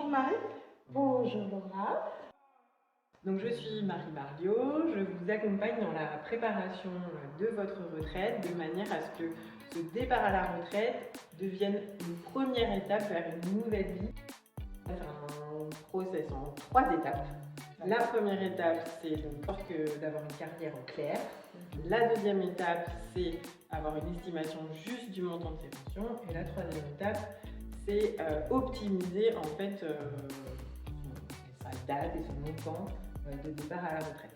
Bonjour Marie. Bonjour Laura. Donc je suis Marie Barriot, je vous accompagne dans la préparation de votre retraite de manière à ce que ce départ à la retraite devienne une première étape vers une nouvelle vie. C'est un process en 3 étapes. La première étape, c'est d'avoir une carrière au clair. La deuxième étape, c'est avoir une estimation juste du montant de ses pensions. Et la troisième étape, c'est optimiser en fait sa date et son montant de départ à la retraite.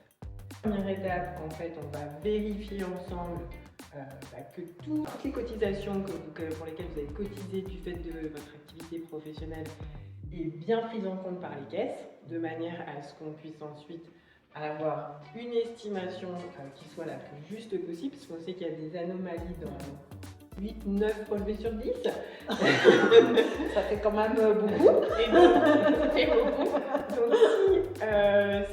Première étape, en fait, on va vérifier ensemble que toutes les cotisations pour lesquelles vous avez cotisé du fait de votre activité professionnelle est bien prise en compte par les caisses, de manière à ce qu'on puisse ensuite avoir une estimation qui soit la plus juste possible, parce qu'on sait qu'il y a des anomalies dans 8-9 relevés sur 10. Ça fait quand même beaucoup. Et donc, ça fait beaucoup. Donc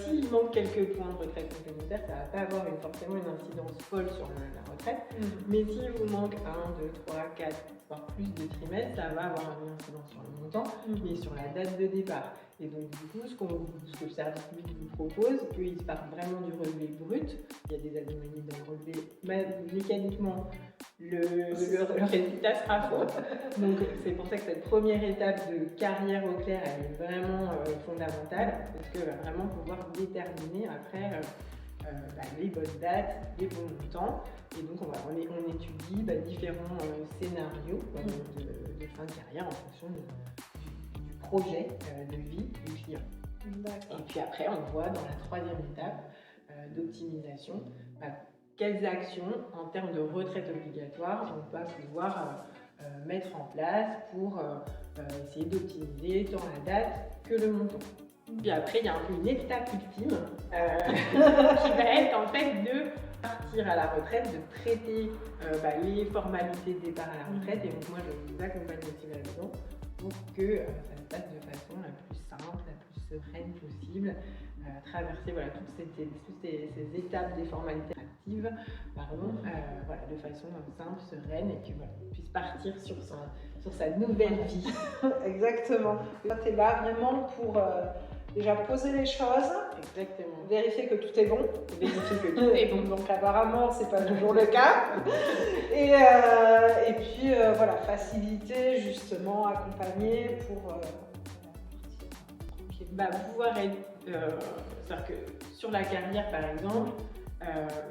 s'il manque quelques points de retraite complémentaire, ça ne va pas avoir forcément une incidence folle sur la retraite. Mais s'il vous manque 1, 2, 3, 4, voire plus de trimestres, ça va avoir une incidence sur le montant, mais sur la date de départ. Et donc du coup, ce que le service public vous propose, ils partent vraiment du relevé brut. Il y a des anomalies dans le relevé, mais mécaniquement, le résultat sera faux. Donc c'est pour ça que cette première étape de carrière au clair, elle est vraiment fondamentale, parce que va vraiment pouvoir déterminer après les bonnes dates, les bons montants. Et donc on étudie différents scénarios de fin de carrière en fonction du projet de vie du client. Et puis après, on voit dans la troisième étape d'optimisation quelles actions en termes de retraite obligatoire on va pouvoir mettre en place pour essayer d'optimiser tant la date que le montant. Puis après, il y a un peu une étape ultime qui va être en fait de partir à la retraite, de traiter les formalités de départ à la retraite. Et donc moi, je vous accompagne aussi là-dedans pour que ça se passe de façon la plus simple, la plus sereine possible, traverser toutes ces étapes des formalités actives, de façon simple, sereine, et puis on puisse partir sur sa nouvelle vie. Exactement. Tu es là vraiment pour déjà poser les choses. Exactement. Vérifier que tout est bon. Vérifier que tout est bon. Donc apparemment, c'est pas toujours le cas. Et puis faciliter, justement, accompagner pour partir tranquille. Pouvoir être. C'est-à-dire que sur la carrière, par exemple,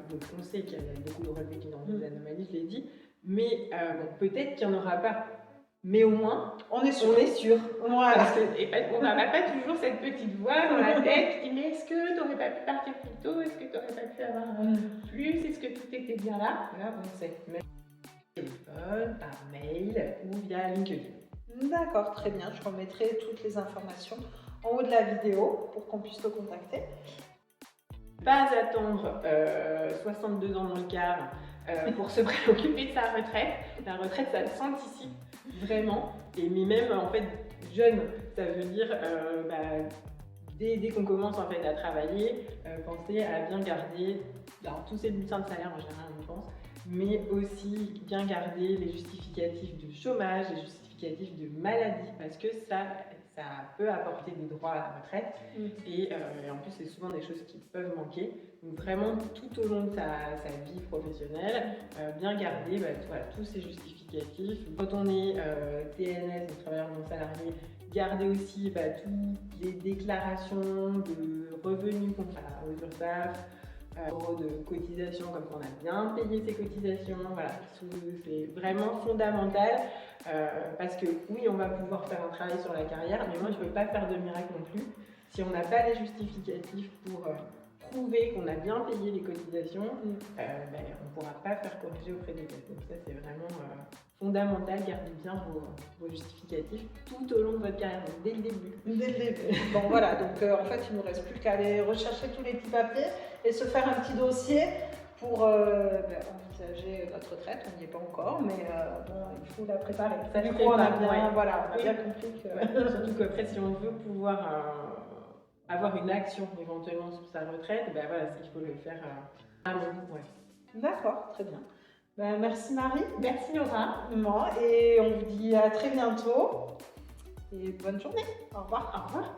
donc on sait qu'il y a beaucoup de relevés qui ont des anomalies, je l'ai dit, mais peut-être qu'il n'y en aura pas. Mais au moins, on est sûr. Voilà. On n'a pas toujours cette petite voix dans la tête qui dit mais est-ce que tu n'aurais pas pu partir plus tôt? Est-ce que tu n'aurais pas pu avoir plus? Est-ce que tout était bien là? Là, on sait. Même par téléphone, par mail ou via LinkedIn. D'accord, très bien. Je remettrai toutes les informations en haut de la vidéo pour qu'on puisse te contacter. Pas attendre 62 ans dans le quart pour se préoccuper de sa retraite. La retraite, ça s'anticipe vraiment. Mais même en fait jeune, ça veut dire dès qu'on commence en fait à travailler, penser à bien garder tous ces bulletins de salaire en général on pense, mais aussi bien garder les justificatifs de chômage, les justificatifs de maladie, parce que ça peut apporter des droits à la retraite et en plus c'est souvent des choses qui peuvent manquer. Donc vraiment tout au long de sa vie professionnelle, bien garder tous ces justificatifs. Quand on est TNS, donc travailleur non salarié, garder aussi toutes les déclarations de revenus qu'on fait aux URSSAF, de cotisations, comme on a bien payé ses cotisations, c'est vraiment fondamental parce que oui, on va pouvoir faire un travail sur la carrière, mais moi je ne veux pas faire de miracle non plus. Si on n'a pas les justificatifs pour prouver qu'on a bien payé les cotisations, on ne pourra pas faire corriger auprès des caisses. Donc ça c'est vraiment fondamental, gardez bien vos justificatifs tout au long de votre carrière, donc dès le début. Dès le début. Bon voilà, donc en fait il ne nous reste plus qu'à aller rechercher tous les petits papiers et se faire un petit dossier pour envisager notre retraite. On n'y est pas encore, mais il faut la préparer. Ça du fait coup, on a pas, bien compris que... Surtout qu'après, si on veut pouvoir avoir une action éventuellement sur sa retraite, il faut le faire D'accord, très bien. Merci Marie. Merci Laura. Et on vous dit à très bientôt. Et bonne journée. Au revoir. Au revoir.